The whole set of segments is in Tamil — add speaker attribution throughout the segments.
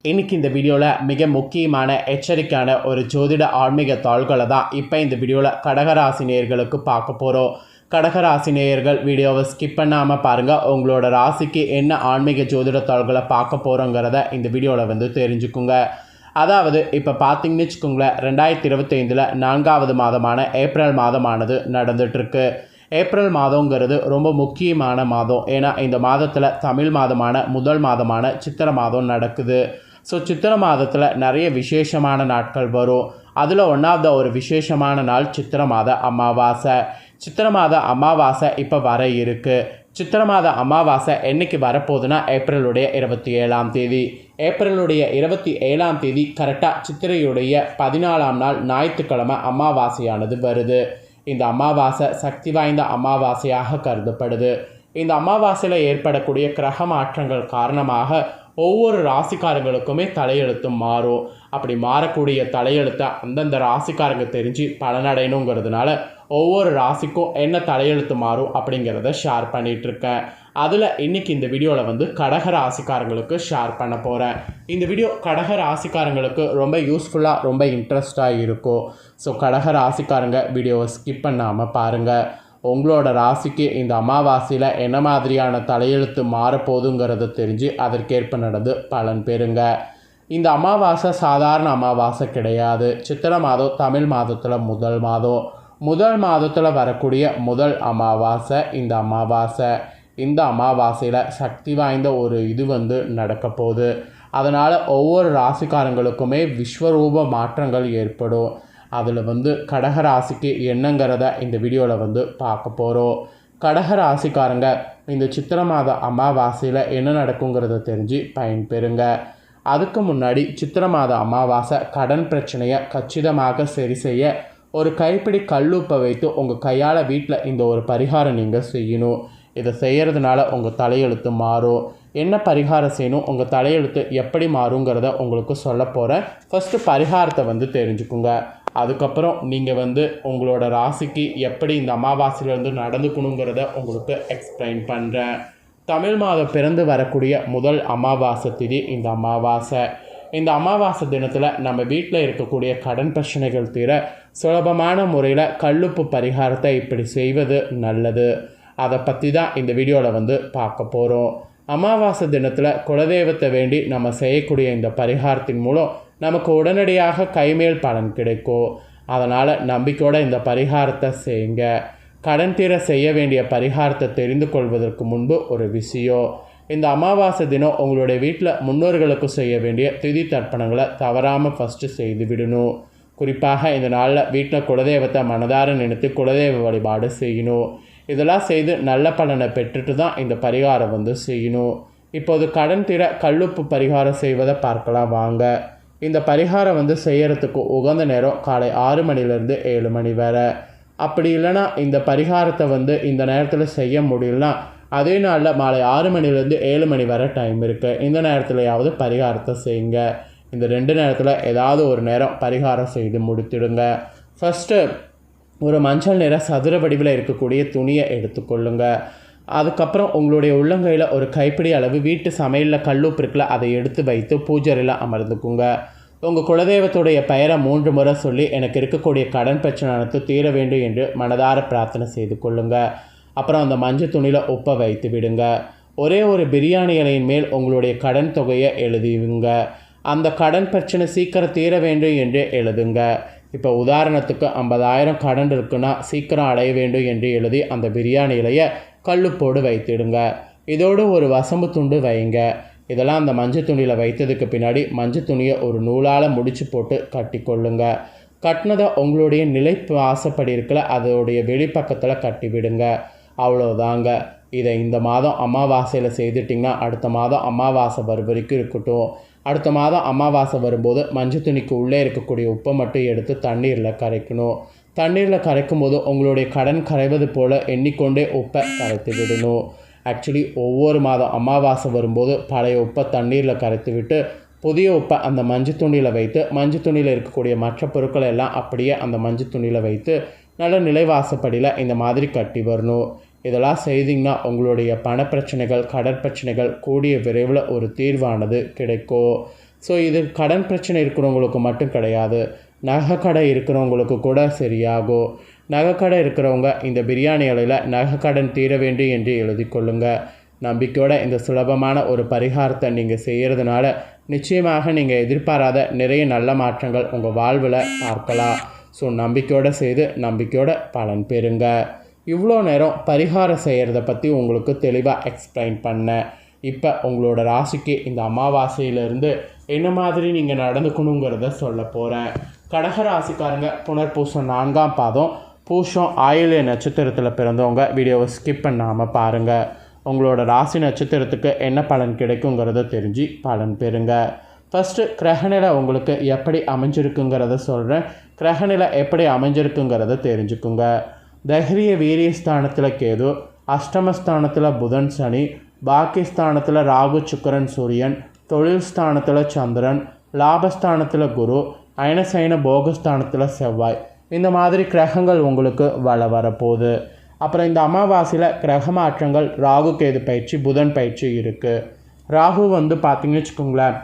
Speaker 1: இன்றைக்கி இந்த வீடியோவில் மிக முக்கியமான எச்சரிக்கையான ஒரு ஜோதிட ஆன்மீக தாள்களை தான் இப்போ இந்த வீடியோவில் கடகராசினியர்களுக்கு பார்க்க போகிறோம். கடகராசினியர்கள் வீடியோவை ஸ்கிப் பண்ணாமல் பாருங்கள். உங்களோட ராசிக்கு என்ன ஆன்மீக ஜோதிட தாள்களை பார்க்க போகிறோங்கிறத இந்த வீடியோவில் தெரிஞ்சுக்குங்க. அதாவது இப்போ பார்த்தீங்கன்னு வச்சுக்கோங்களேன், 2025 4வது மாதமான ஏப்ரல் மாதமானது நடந்துகிட்ருக்கு. ஏப்ரல் மாதங்கிறது ரொம்ப முக்கியமான மாதம். ஏன்னா இந்த மாதத்தில் தமிழ் மாதமான முதல் மாதமான சித்திரை மாதம் நடக்குது. ஸோ சித்திரை மாதத்தில் நிறைய விசேஷமான நாட்கள் வரும். அதில் ஒன்றாவது ஒரு விசேஷமான நாள் சித்திரை மாத அமாவாசை. சித்திரை மாத அமாவாசை இப்போ வர இருக்குது. சித்திரை மாத அமாவாசை என்றைக்கு வரப்போகுதுன்னா ஏப்ரலுடைய 27ஆம் தேதி. ஏப்ரலுடைய 27ஆம் தேதி கரெக்டாக சித்திரையுடைய 14ஆம் நாள் ஞாயிற்றுக்கிழமை அமாவாசையானது வருது. இந்த அமாவாசை சக்தி வாய்ந்த அமாவாசையாக கருதப்படுது. இந்த அமாவாசையில் ஏற்படக்கூடிய கிரக மாற்றங்கள் காரணமாக ஒவ்வொரு ராசிக்காரங்களுக்குமே தலையெழுத்து மாறும். அப்படி மாறக்கூடிய தலையெழுத்தை அந்தந்த ராசிக்காரங்க தெரிஞ்சு பலனடையணுங்கிறதுனால ஒவ்வொரு ராசிக்கும் என்ன தலையெழுத்து மாறும் அப்படிங்கிறத ஷேர் பண்ணிகிட்ருக்கேன். அதில் இன்றைக்கி இந்த வீடியோவில் கடக ராசிக்காரங்களுக்கு ஷேர் பண்ண போகிறேன். இந்த வீடியோ கடக ராசிக்காரங்களுக்கு ரொம்ப யூஸ்ஃபுல்லாக ரொம்ப இன்ட்ரெஸ்டாக இருக்கும். ஸோ கடக ராசிக்காரங்க வீடியோவை ஸ்கிப் பண்ணாமல் பாருங்கள். உங்களோட ராசிக்கு இந்த அமாவாசையில் என்ன மாதிரியான தலையெழுத்து மாறப்போகுதுங்கிறத தெரிஞ்சு அதற்கேற்ப நடந்து பலன் பெறுங்க. இந்த அமாவாசை சாதாரண அமாவாசை கிடையாது. சித்திரை மாதம் தமிழ் மாதத்தில் முதல் மாதத்தில் வரக்கூடிய முதல் அமாவாசை இந்த அமாவாசை. இந்த அமாவாசையில் சக்தி வாய்ந்த ஒரு இது நடக்க போகுது. அதனால் ஒவ்வொரு ராசிக்காரங்களுக்குமே விஸ்வரூப மாற்றங்கள் ஏற்படும். அதில் கடக ராசிக்கு என்னங்கிறத இந்த வீடியோவில் பார்க்க போகிறோம். கடக ராசிக்காரங்க இந்த சித்திரை மாத அமாவாசையில் என்ன நடக்குங்கிறத தெரிஞ்சு பயன்பெறுங்க. அதுக்கு முன்னாடி சித்திரை மாத அமாவாசை கடன் பிரச்சனையை கச்சிதமாக சரி செய்ய ஒரு கைப்பிடி கல்லுப்பை வைத்து உங்கள் கையால் வீட்டில் இந்த ஒரு பரிகாரம் நீங்கள் செய்யணும். இதை செய்கிறதுனால உங்கள் தலையெழுத்து மாறும். என்ன பரிகாரம் செய்யணும், உங்கள் தலையெழுத்து எப்படி மாறுங்கிறத உங்களுக்கு சொல்ல போகிறேன். ஃபஸ்ட்டு பரிகாரத்தை தெரிஞ்சுக்குங்க. அதுக்கப்புறம் நீங்கள் உங்களோட ராசிக்கு எப்படி இந்த அமாவாசையிலேருந்து நடந்துக்கணுங்கிறத உங்களுக்கு எக்ஸ்பிளைன் பண்ணுறேன். தமிழ் மாதம் பிறந்து வரக்கூடிய முதல் அமாவாசை திதி இந்த அமாவாசை. இந்த அமாவாசை தினத்தில் நம்ம வீட்டில் இருக்கக்கூடிய கடன் பிரச்சனைகள் தீர சுலபமான முறையில் கல்லுப்பு பரிகாரத்தை இப்படி செய்வது நல்லது. அதை பற்றி தான் இந்த வீடியோவில் பார்க்க போகிறோம். அமாவாசை தினத்தில் குலதெய்வத்தை வேண்டி நம்ம செய்யக்கூடிய இந்த பரிகாரத்தின் மூலம் நமக்கு உடனடியாக கைமேல் பலன் கிடைக்கும். அதனால் நம்பிக்கையோடு இந்த பரிகாரத்தை செய்யுங்க. கடன் தீர செய்ய வேண்டிய பரிகாரத்தை தெரிந்து கொள்வதற்கு முன்பு ஒரு விஷயம். இந்த அமாவாசை தினம் உங்களுடைய வீட்டில் முன்னோர்களுக்கு செய்ய வேண்டிய திதி தர்ப்பணங்களை தவறாமல் ஃபஸ்ட்டு செய்து விடணும். குறிப்பாக இந்த நாளில் வீட்டில் குலதெய்வத்தை மனதார நினைத்து குலதெய்வ வழிபாடு செய்யணும். இதெல்லாம் செய்து நல்ல பலனை பெற்றுட்டு தான் இந்த பரிகாரம் செய்யணும். இப்போது கடன் தீர கல்லுப்பு பரிகாரம் செய்வதை பார்க்கலாம் வாங்க. இந்த பரிகாரம் செய்யறதுக்கு உகந்த நேரம் காலை 6 மணிலேருந்து 7 மணி வரை. அப்படி இல்லைனா இந்த பரிகாரத்தை இந்த நேரத்தில் செய்ய முடியலனா அதே நாளில் மாலை 6 மணிலேருந்து 7 மணி வரை டைம் இருக்குது. இந்த நேரத்துலையாவது பரிகாரத்தை செய்யுங்க. இந்த 2 நேரத்தில் ஏதாவது ஒரு நேரம் பரிகாரம் செய்து முடித்திடுங்க. ஃபஸ்ட்டு ஒரு மஞ்சள் நிற சதுர வடிவில் இருக்கக்கூடிய துணியை எடுத்துக்கொள்ளுங்க. அதுக்கப்புறம் உங்களுடைய உள்ளங்கையில் ஒரு கைப்பிடி அளவு வீட்டு சமையலில் கல்லுப்பு இருக்குல்ல, அதை எடுத்து வைத்து பூஜையில் அமர்ந்துக்குங்க. உங்கள் குலதெய்வத்துடைய பெயரை 3 முறை சொல்லி எனக்கு இருக்கக்கூடிய கடன் பிரச்சனை அனைத்து தீர வேண்டும் என்று மனதார பிரார்த்தனை செய்து கொள்ளுங்க. அப்புறம் அந்த மஞ்சள் துணியில் உப்பை வைத்து விடுங்க. ஒரே ஒரு பிரியாணி இலையின் மேல் உங்களுடைய கடன் தொகையை எழுதிவிங்க. அந்த கடன் பிரச்சனை சீக்கிரம் தீர வேண்டும் என்று எழுதுங்க. இப்போ உதாரணத்துக்கு 50,000 கடன் இருக்குன்னா சீக்கிரம் அடைய வேண்டும் என்று எழுதி அந்த பிரியாணி இலையை கல்லுப்போடு வைத்திடுங்க. இதோடு ஒரு வசம்பு துண்டு வைங்க. இதெல்லாம் அந்த மஞ்சள் துணியில் வைத்ததுக்கு பின்னாடி மஞ்சள் துணியை ஒரு நூலால் முடிச்சு போட்டு கட்டி கொள்ளுங்க. கட்டினதை உங்களுடைய நிலைப்பு ஆசைப்படி இருக்கல அதோடைய வெளிப்பக்கத்தில் கட்டி விடுங்க. அவ்வளோதாங்க. இதை இந்த மாதம் அமாவாசையில் செய்துட்டிங்கன்னா அடுத்த மாதம் அமாவாசை வரும் வரைக்கும் இருக்கட்டும். அடுத்த மாதம் அமாவாசை வரும்போது மஞ்சள் துணிக்கு உள்ளே இருக்கக்கூடிய உப்பை மட்டும் எடுத்து தண்ணீரில் கரைக்கணும். தண்ணீரில் கரைக்கும் போது உங்களுடைய கடன் கரைவது போல் எண்ணிக்கொண்டே உப்பை கரைத்து விடணும். ஆக்சுவலி ஒவ்வொரு மாதம் அமாவாசை வரும்போது பழைய உப்பை தண்ணீரில் கரைத்து விட்டு புதிய உப்பை அந்த மஞ்சள் துணியில் வைத்து மஞ்சள் துணியில் இருக்கக்கூடிய மற்ற பொருட்களை எல்லாம் அப்படியே அந்த மஞ்சள் துணியில் வைத்து நல்ல நிலைவாசப்படியில் இந்த மாதிரி கட்டி வரணும். இதெல்லாம் செய்திங்கன்னா உங்களுடைய பணப்பிரச்சனைகள் கடற்பிரச்சனைகள் கூடிய விரைவில் ஒரு தீர்வானது கிடைக்கும். ஸோ இது கடன் பிரச்சனை இருக்கிறவங்களுக்கு மட்டும் கிடையாது, நகைக்கடை இருக்கிறவங்களுக்கு கூட சரியாகும். நகைக்கடை இருக்கிறவங்க இந்த பிரியாணி இலையில் நகைக்கடன் தீர வேண்டும் என்று எழுதி கொள்ளுங்கள். நம்பிக்கையோட இந்த சுலபமான ஒரு பரிகாரத்தை நீங்கள் செய்கிறதுனால நிச்சயமாக நீங்கள் எதிர்பாராத நிறைய நல்ல மாற்றங்கள் உங்கள் வாழ்வில் பார்க்கலாம். ஸோ நம்பிக்கையோடு செய்து நம்பிக்கையோட பலன் பெறுங்க. இவ்வளோ நேரம் பரிகாரம் செய்கிறத பற்றி உங்களுக்கு தெளிவாக எக்ஸ்பிளைன் பண்ணேன். இப்போ உங்களோட ராசிக்கு இந்த அமாவாசையிலேருந்து என்ன மாதிரி நீங்கள் நடந்துக்கணுங்கிறத சொல்ல போகிறேன். கடக ராசிக்காரங்க புனர்பூசம் 4ஆம் பாதம் பூசம் ஆயில்ய நட்சத்திரத்தில் பிறந்தவங்க வீடியோவை ஸ்கிப் பண்ணாமல் பாருங்கள். உங்களோட ராசி நட்சத்திரத்துக்கு என்ன பலன் கிடைக்குங்கிறத தெரிஞ்சு பலன் பெறுங்க. ஃபஸ்ட்டு கிரகநிலை உங்களுக்கு எப்படி அமைஞ்சிருக்குங்கிறத சொல்கிறேன். கிரகநிலை எப்படி அமைஞ்சிருக்குங்கிறத தெரிஞ்சுக்குங்க. தைரிய வீரியஸ்தானத்தில் கேது, அஷ்டமஸ்தானத்தில் புதன் சனி, பாக்கியஸ்தானத்தில் ராகு சுக்கிரன் சூரியன், தொழில் ஸ்தானத்தில் சந்திரன், லாபஸ்தானத்தில் குரு, அயனசைன போகஸ்தானத்தில் செவ்வாய், இந்த மாதிரி கிரகங்கள் உங்களுக்கு வரப்போகுது. அப்புறம் இந்த அமாவாசையில் கிரக மாற்றங்கள் ராகு கேது பயிற்சி புதன் பயிற்சி இருக்குது. ராகு பார்த்திங்கன்னு வச்சுக்கோங்களேன்,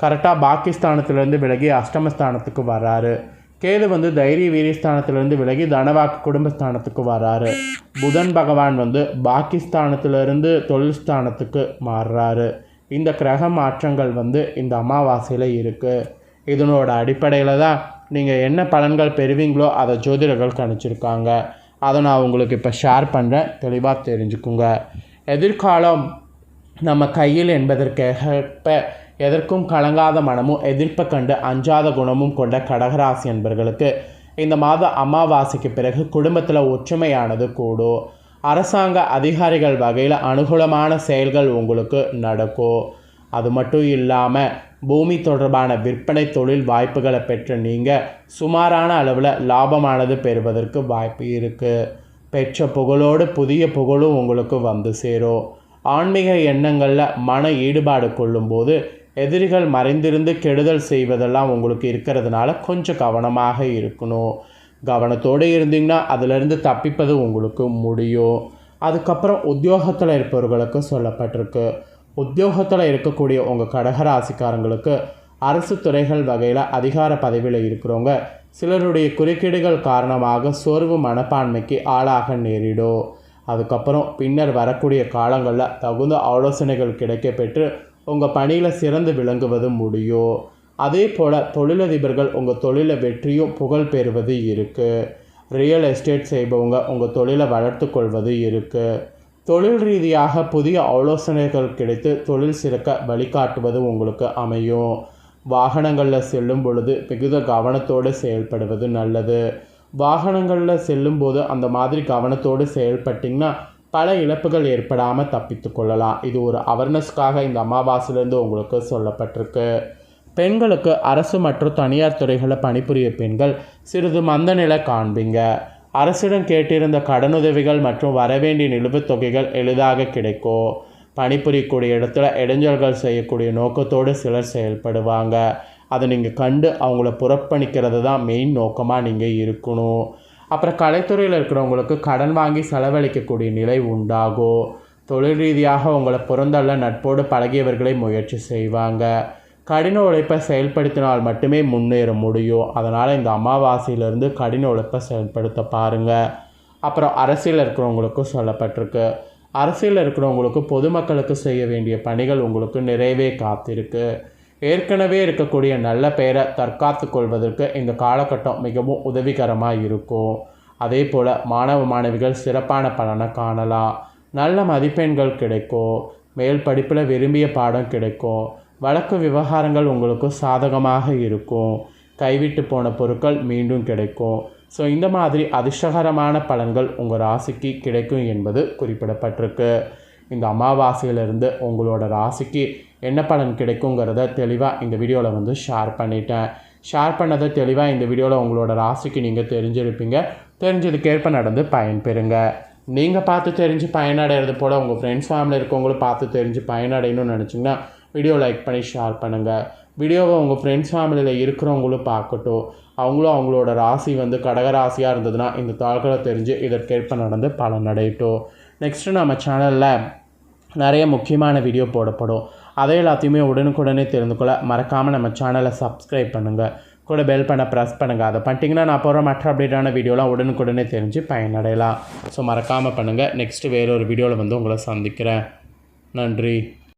Speaker 1: கரெக்டாக பாக்கியஸ்தானத்துலேருந்து விலகி அஷ்டமஸ்தானத்துக்கு வராரு. கேது தைரிய வீரியஸ்தானத்திலேருந்து விலகி தனவாக்கு குடும்பஸ்தானத்துக்கு வராரு. புதன் பகவான் பாக்கியஸ்தானத்திலேருந்து தொழில் ஸ்தானத்துக்கு மாறுறாரு. இந்த கிரக மாற்றங்கள் இந்த அமாவாசையில் இருக்குது. இதனோட அடிப்படையில் தான் நீங்கள் என்ன பலன்கள் பெறுவீங்களோ அதை ஜோதிடர்கள் கணிச்சிருக்காங்க. அதை நான் உங்களுக்கு இப்போ ஷேர் பண்ணுறேன், தெளிவாக தெரிஞ்சுக்குங்க. எதிர்காலம் நம்ம கையில் என்பதற்கேற்ப எதற்கும் கலங்காத மனமும் எதிர்ப்பை கண்டு அஞ்சாத குணமும் கொண்ட கடகராசி என்பர்களுக்கு இந்த மாத அமாவாசைக்கு பிறகு குடும்பத்தில் ஒற்றுமையானது கூடும். அரசாங்க அதிகாரிகள் வகையில் அனுகூலமான செயல்கள் உங்களுக்கு நடக்கும். அது மட்டும் இல்லாமல் பூமி தொடர்பான விற்பனை தொழில் வாய்ப்புகளை பெற்ற நீங்கள் சுமாரான அளவில் லாபமானது பெறுவதற்கு வாய்ப்பு இருக்குது. பெற்ற புகழோடு புதிய புகழும் உங்களுக்கு சேரும். ஆன்மீக எண்ணங்களில் மன ஈடுபாடு கொள்ளும்போது எதிரிகள் மறைந்திருந்து கெடுதல் செய்வதெல்லாம் உங்களுக்கு இருக்கிறதுனால கொஞ்சம் கவனமாக இருக்கணும். கவனத்தோடு இருந்தீங்கன்னா அதிலிருந்து தப்பிப்பது உங்களுக்கு முடியும். அதுக்கப்புறம் உத்தியோகத்தில் இருப்பவர்களுக்கு சொல்லப்பட்டிருக்கு. உத்தியோகத்தில் இருக்கக்கூடிய உங்கள் கடகராசிக்காரங்களுக்கு அரசு துறைகள் வகையில் அதிகார பதவியில் இருக்கிறவங்க சிலருடைய குறுக்கீடுகள் காரணமாக சோர்வு மனப்பான்மைக்கு ஆளாக நேரிடும். அதுக்கப்புறம் பின்னர் வரக்கூடிய காலங்களில் தகுந்த ஆலோசனைகள் கிடைக்கப்பெற்று உங்கள் பணியில் சிறந்து விளங்குவது முடியும். அதே போல் தொழிலதிபர்கள் உங்கள் தொழிலை வெற்றியும் புகழ் பெறுவது இருக்குது. ரியல் எஸ்டேட் செய்பவங்க உங்கள் தொழிலை வளர்த்து கொள்வது இருக்குது. தொழில் ரீதியாக புதிய ஆலோசனைகள் கிடைத்து தொழில் சிறக்க வழிகாட்டுவது உங்களுக்கு அமையும். வாகனங்களில் செல்லும் பொழுது மிகுந்த கவனத்தோடு செயல்படுவது நல்லது. வாகனங்களில் செல்லும்போது அந்த மாதிரி கவனத்தோடு செயல்பட்டிங்கன்னா பல இழப்புகள் ஏற்படாமல் தப்பித்து கொள்ளலாம். இது ஒரு அவேர்னஸ்க்காக இந்த அமாவாசையிலேருந்து உங்களுக்கு சொல்லப்பட்டிருக்கு. பெண்களுக்கு அரசு மற்றும் தனியார் துறைகளில் பணிபுரிய பெண்கள் சிறிது மந்தநிலை காண்பீங்க. அரசிடம் கேட்டிருந்த கடனுதவிகள் மற்றும் வரவேண்டிய நிலுவைத் தொகைகள் எளிதாக கிடைக்கும். பணிபுரியக்கூடிய இடத்துல இடைஞ்சல்கள் செய்யக்கூடிய நோக்கத்தோடு சிலர் செயல்படுவாங்க. அதை நீங்கள் கண்டு அவங்கள புறப்பணிக்கிறது தான் மெயின் நோக்கமாக நீங்கள் இருக்கணும். அப்புறம் கலைத்துறையில் இருக்கிறவங்களுக்கு கடன் வாங்கி செலவழிக்கக்கூடிய நிலை உண்டாகும். தொழில் ரீதியாக உங்களை புறந்தள்ள நட்போடு பழகியவர்களை முயற்சி செய்வாங்க. கடின உழைப்பை செயல்படுத்தினால் மட்டுமே முன்னேற முடியும். அதனால் இந்த அமாவாசையிலேருந்து கடின உழைப்பை செயல்படுத்த பாருங்கள். அப்புறம் அரசியல் இருக்கிறவங்களுக்கும் சொல்லப்பட்டிருக்கு. அரசியலில் இருக்கிறவங்களுக்கு பொதுமக்களுக்கு செய்ய வேண்டிய பணிகள் உங்களுக்கு நிறைவே காத்திருக்கு. ஏற்கனவே இருக்கக்கூடிய நல்ல பெயரை தற்காத்து கொள்வதற்கு இந்த காலகட்டம் மிகவும் உதவிகரமாக இருக்கும். அதே போல் மாணவ மாணவிகள் சிறப்பான பலனை காணலாம். நல்ல மதிப்பெண்கள் கிடைக்கும். மேல் படிப்பில் விரும்பிய பாடம் கிடைக்கும். வழக்கு விவகாரங்கள் உங்களுக்கு சாதகமாக இருக்கும். கைவிட்டு போன பொருட்கள் மீண்டும் கிடைக்கும். ஸோ இந்த மாதிரி அதிர்ஷ்டகரமான பலன்கள் உங்கள் ராசிக்கு கிடைக்கும் என்பது குறிப்பிடப்பட்டிருக்கு. இந்த அமாவாசையிலிருந்து உங்களோட ராசிக்கு என்ன பலன் கிடைக்குங்கிறத தெளிவாக இந்த வீடியோவில் ஷேர் பண்ணிட்டேன். ஷேர் பண்ணதை தெளிவாக இந்த வீடியோவில் உங்களோட ராசிக்கு நீங்கள் தெரிஞ்சிருப்பீங்க. தெரிஞ்சதுக்கேற்ப நடந்து பயன்பெறுங்க. நீங்கள் பார்த்து தெரிஞ்சு பயனடைகிறது போல் உங்கள் ஃப்ரெண்ட்ஸ் ஃபேமிலி இருக்கவங்களும் பார்த்து தெரிஞ்சு பயனடையணும்னு நினச்சிங்கன்னா வீடியோ லைக் பண்ணி ஷேர் பண்ணுங்கள். வீடியோவை உங்கள் ஃப்ரெண்ட்ஸ் ஃபேமிலியில் இருக்கிறவங்களும் பார்க்கட்டும். அவங்களும் அவங்களோட ராசி கடகராசியாக இருந்ததுன்னா இந்த தாள்களை தெரிஞ்சு இதற்கேற்ப நடந்து பலன் அடையட்டும். நெக்ஸ்ட்டு நம்ம சேனலில் நிறைய முக்கியமான வீடியோ போடப்படும். அதை எல்லாத்தையுமே உடனுக்குடனே தெரிந்து கொள்ள மறக்காமல் நம்ம சேனலை சப்ஸ்கிரைப் பண்ணுங்கள். கூட பெல் பண்ண ப்ரெஸ் பண்ணுங்கள். அதை பண்ணிட்டீங்கன்னா நான் போகிற மற்ற அப்டேட்டான வீடியோலாம் உடனுக்குடனே தெரிஞ்சு பயனடையலாம். ஸோ மறக்காமல் பண்ணுங்கள். நெக்ஸ்ட்டு வேறு ஒரு வீடியோவில் வந்து உங்களை சந்திக்கிறேன். நன்றி.